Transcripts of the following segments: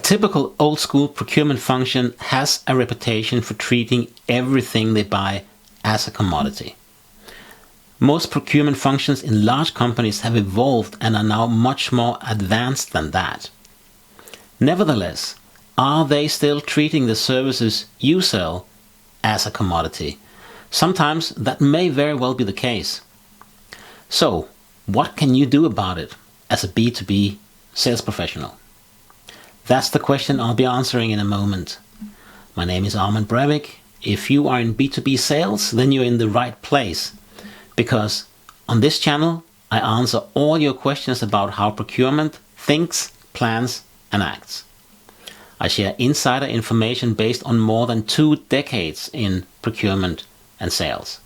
typical old school procurement function has a reputation for treating everything they buy as a commodity. Most procurement functions in large companies have evolved and are now much more advanced than that. Nevertheless, are they still treating the services you sell as a commodity? Sometimes that may very well be the case. So, what can you do about it as a B2B sales professional? That's the question I'll be answering in a moment. My name is Armand Breivik. If you are in B2B sales, then you're in the right place, because on this channel I answer all your questions about how procurement thinks, plans and acts. I share insider information based on more than 2 decades in procurement and sales.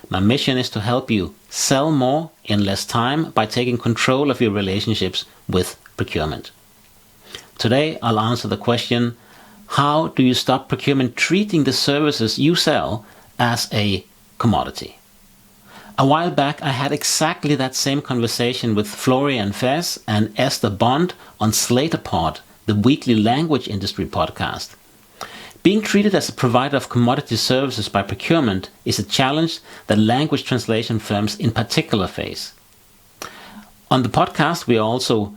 My mission is to help you sell more in less time by taking control of your relationships with procurement. Today I'll answer the question, how do you stop procurement treating the services you sell as a commodity? A while back I had exactly that same conversation with Florian Faes and Esther on SlatorPod, the weekly language industry podcast. Being treated as a provider of commodity services by procurement is a challenge that language translation firms in particular face. On the podcast we also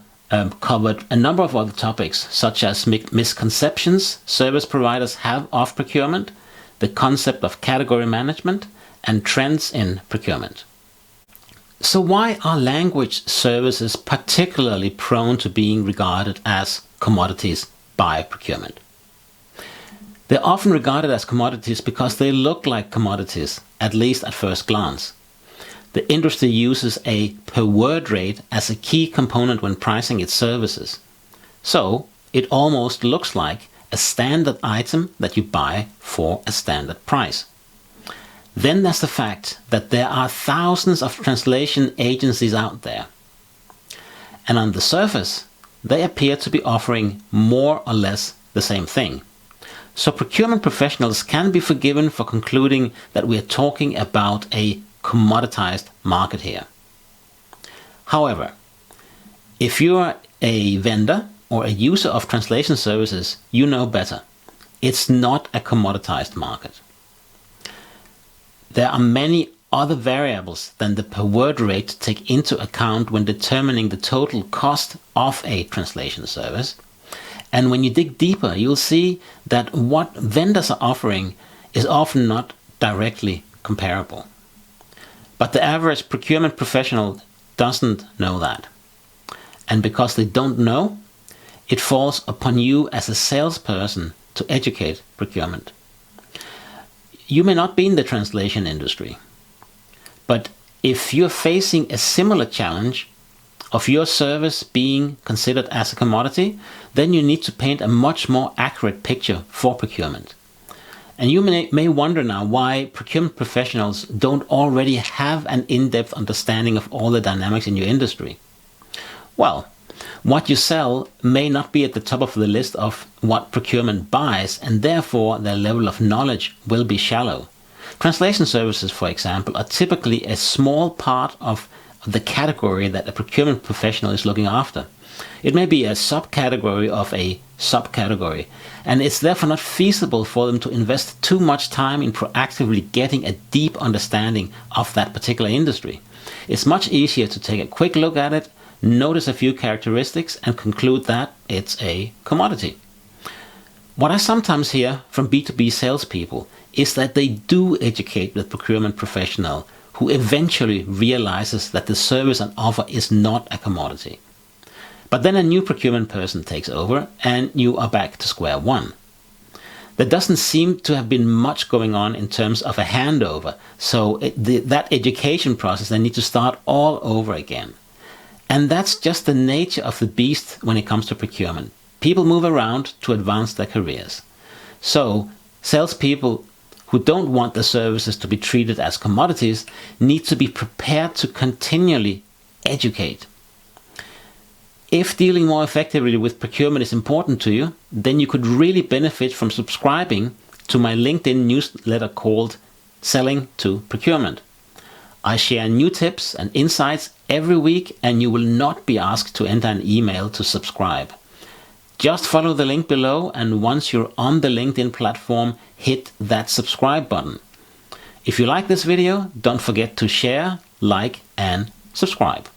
covered a number of other topics, such as misconceptions service providers have of procurement, the concept of category management, and trends in procurement. So why are language services particularly prone to being regarded as commodities by procurement? They're often regarded as commodities because they look like commodities, at least at first glance. The industry uses a per word rate as a key component when pricing its services. So it almost looks like a standard item that you buy for a standard price. Then there's the fact that there are thousands of translation agencies out there. And on the surface, they appear to be offering more or less the same thing. So procurement professionals can be forgiven for concluding that we are talking about a commoditized market here. However, if you are a vendor or a user of translation services, you know better. It's not a commoditized market. There are many other variables than the per word rate to take into account when determining the total cost of a translation service. And when you dig deeper, you'll see that what vendors are offering is often not directly comparable. But the average procurement professional doesn't know that. And because they don't know, it falls upon you as a salesperson to educate procurement. You may not be in the translation industry, but if you're facing a similar challenge of your service being considered as a commodity, then you need to paint a much more accurate picture for procurement. And you may wonder now why procurement professionals don't already have an in-depth understanding of all the dynamics in your industry. Well, what you sell may not be at the top of the list of what procurement buys, and therefore their level of knowledge will be shallow. Translation services, for example, are typically a small part of the category that a procurement professional is looking after. It may be a subcategory of a subcategory, and it's therefore not feasible for them to invest too much time in proactively getting a deep understanding of that particular industry. It's much easier to take a quick look at it, notice a few characteristics, and conclude that it's a commodity. What I sometimes hear from B2B salespeople is that they do educate the procurement professional who eventually realizes that the service on offer is not a commodity. But then a new procurement person takes over and you are back to square one. There doesn't seem to have been much going on in terms of a handover, so that education process, they need to start all over again. And that's just the nature of the beast when it comes to procurement. People move around to advance their careers. So salespeople who don't want the services to be treated as commodities need to be prepared to continually educate. If dealing more effectively with procurement is important to you, then you could really benefit from subscribing to my LinkedIn newsletter called Selling to Procurement. I share new tips and insights every week, and you will not be asked to enter an email to subscribe. Just follow the link below, and once you're on the LinkedIn platform, hit that subscribe button. If you like this video, don't forget to share, like, and subscribe.